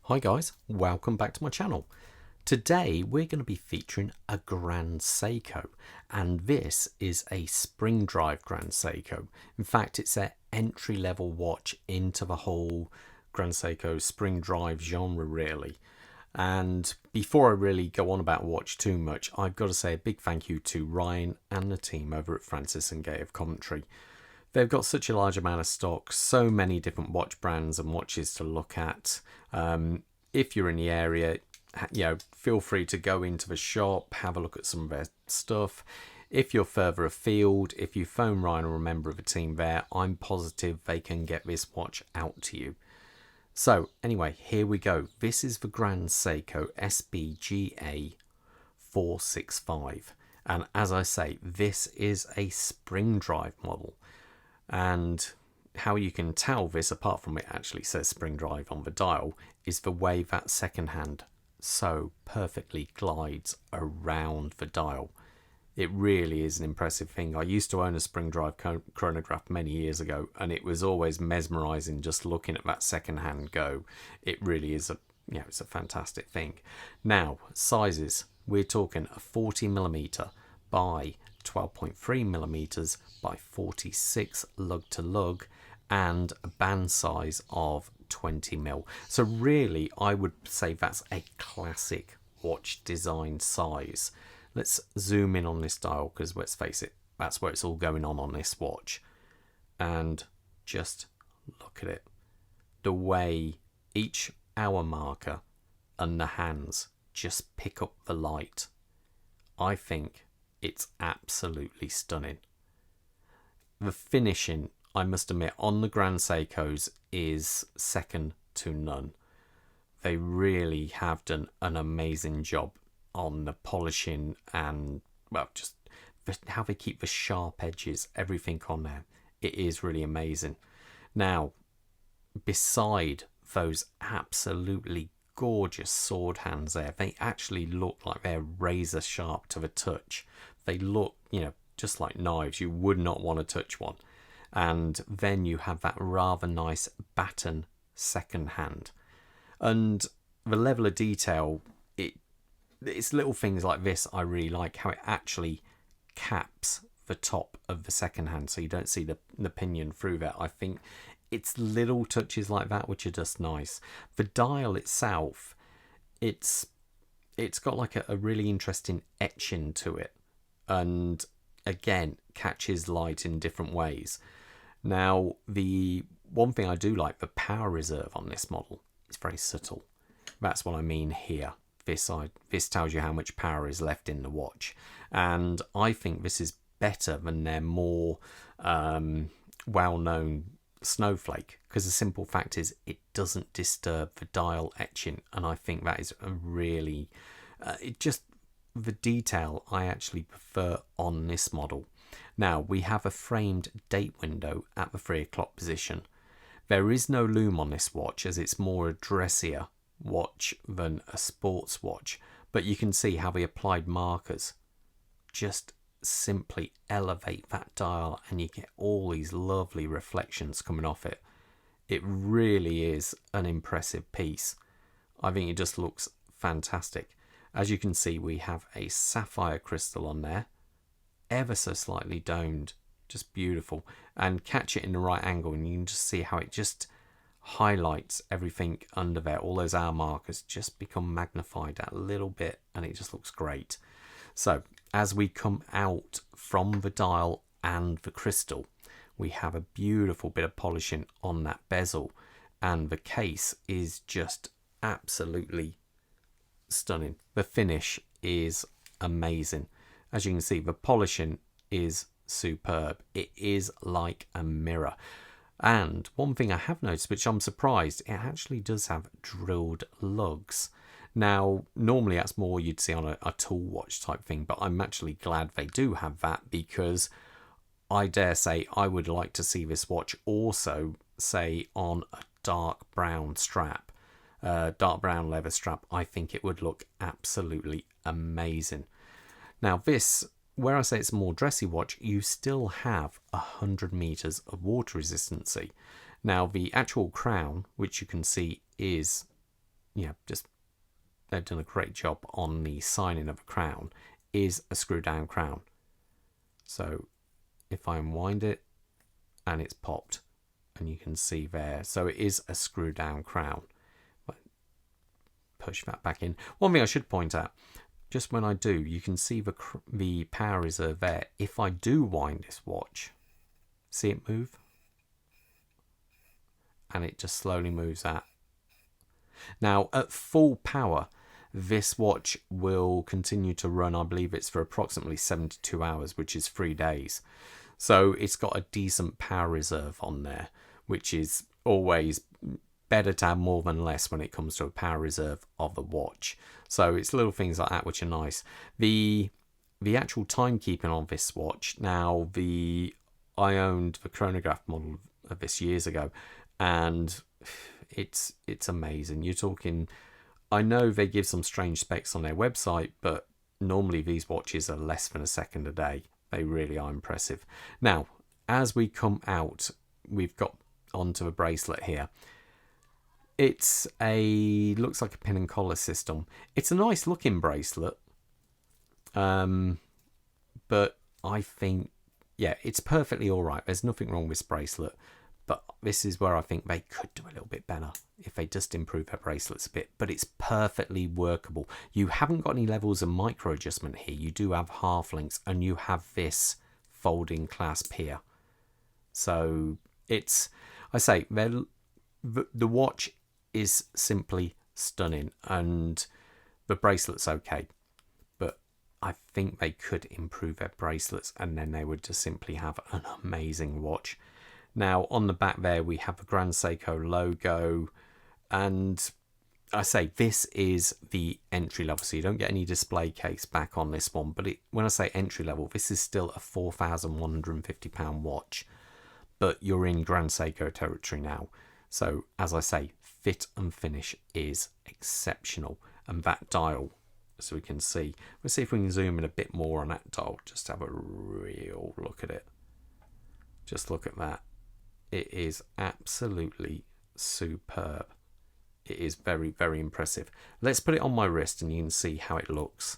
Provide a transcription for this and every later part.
Hi guys, welcome back to my channel. Today we're going to be featuring a Grand Seiko, and this is a spring drive Grand Seiko. In fact, it's an entry level watch into the whole Grand Seiko spring drive genre really. And before I really go on about watch too much, I've got to say a big thank you to Ryan and the team over at Francis Gaye of Coventry. They've got such a large amount of stock, so many different watch brands and watches to look at. If you're in the area, feel free to go into the shop, have a look at some of their stuff. If you're further afield, if you phone Ryan or a member of the team there, I'm positive they can get this watch out to you. So anyway, here we go. This is the Grand Seiko SBGA 465. And as I say, this is a spring drive model. And how you can tell this, apart from it actually says spring drive on the dial, is the way that second hand so perfectly glides around the dial. It really is an impressive thing. I used to own a spring drive chronograph many years ago, and it was always mesmerizing just looking at that second hand go. It really is it's a fantastic thing. Now, sizes, we're talking a 40mm by 12.3mm by 46 lug to lug, and a band size of 20mm. So really, I would say that's a classic watch design size. Let's zoom in on this dial, because let's face it, that's where it's all going on this watch. And just look at it. The way each hour marker and the hands just pick up the light. I think it's absolutely stunning. The finishing, I must admit, on the Grand Seikos is second to none. They really have done an amazing job on the polishing and, well, just how they keep the sharp edges, everything on there. It is really amazing. Now, beside those absolutely gorgeous sword hands there, they actually look like they're razor sharp to the touch. They look, just like knives. You would not want to touch one. And then you have that rather nice baton second hand. And the level of detail, it's little things like this I really like, how it actually caps the top of the second hand so you don't see the pinion through there. I think it's little touches like that which are just nice. The dial itself, it's got like a really interesting etching to it, and again catches light in different ways. Now, the one thing I do like, the power reserve on this model is very subtle. That's what I mean here. This tells you how much power is left in the watch, and I think this is better than their more well-known Snowflake, because the simple fact is it doesn't disturb the dial etching, and I think that is a really the detail I actually prefer on this model. Now, we have a framed date window at the 3 o'clock position. There is no lume on this watch, as it's more a dressier watch than a sports watch, but you can see how the applied markers just simply elevate that dial, and you get all these lovely reflections coming off it. It really is an impressive piece. I think it just looks fantastic. As you can see, we have a sapphire crystal on there, ever so slightly domed, just beautiful, and catch it in the right angle and you can just see how it just highlights everything under there. All those hour markers just become magnified a little bit, and it just looks great. So as we come out from the dial and the crystal, we have a beautiful bit of polishing on that bezel, and the case is just absolutely stunning. The finish is amazing. As you can see, the polishing is superb. It is like a mirror. And one thing I have noticed, which I'm surprised, it actually does have drilled lugs. Now, normally that's more you'd see on a tool watch type thing, but I'm actually glad they do have that, because I dare say I would like to see this watch also, say, on a dark brown strap, dark brown leather strap. I think it would look absolutely amazing. Now this, where I say it's a more dressy watch, you still have 100 meters of water resistancy. Now the actual crown, which you can see is just they've done a great job on the signing of a crown, is a screw down crown. So if I unwind it, and it's popped, and you can see there, so it is a screw down crown. Push that back in. One thing I should point out, just when I do, you can see the power reserve there. If I do wind this watch, see it move, and it just slowly moves out. Now at full power, this watch will continue to run, I believe it's for approximately 72 hours, which is 3 days. So it's got a decent power reserve on there, which is always better to have more than less when it comes to a power reserve of a watch. So it's little things like that which are nice. The actual timekeeping on this watch, now I owned the chronograph model of this years ago, and it's amazing. You're talking, I know they give some strange specs on their website, but normally these watches are less than a second a day. They really are impressive. Now, as we come out, we've got onto the bracelet here. It's looks like a pin and collar system. It's a nice looking bracelet, but I think, yeah, it's perfectly all right. There's nothing wrong with this bracelet, but this is where I think they could do a little bit better if they just improve their bracelets a bit. But it's perfectly workable. You haven't got any levels of micro adjustment here. You do have half links, and you have this folding clasp here. So it's, I say, the watch is simply stunning, and the bracelet's okay, but I think they could improve their bracelets, and then they would just simply have an amazing watch. Now on the back there we have the Grand Seiko logo, and I say this is the entry level, so you don't get any display case back on this one, but when I say entry level, this is still a £4,150 watch, but you're in Grand Seiko territory now. So as I say, fit and finish is exceptional, and that dial, as we can see, let's see if we can zoom in a bit more on that dial, just have a real look at it. Just look at that. It is absolutely superb. It is very, very impressive. Let's put it on my wrist and you can see how it looks.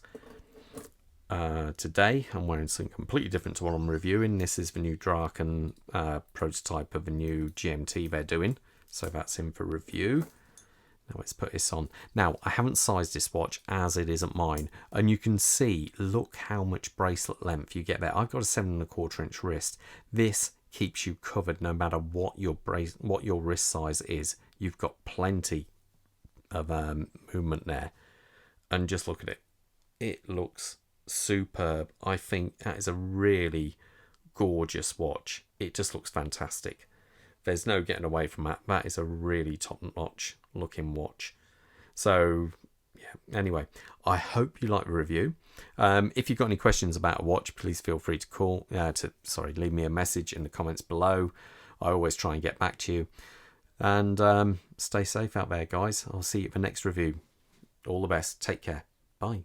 Today I'm wearing something completely different to what I'm reviewing. This is the new Draken prototype of the new GMT they're doing. So that's in for review. Now let's put this on. Now I haven't sized this watch as it isn't mine, and you can see, look how much bracelet length you get there. I've got a 7¼ inch wrist. This keeps you covered no matter what your wrist size is. You've got plenty of movement there, and just look at it. It looks superb. I think that is a really gorgeous watch. It just looks fantastic. There's no getting away from that. That is a really top-notch looking watch. So, yeah, anyway, I hope you like the review. If you've got any questions about a watch, please feel free to leave me a message in the comments below. I always try and get back to you. And stay safe out there, guys. I'll see you at the next review. All the best. Take care. Bye.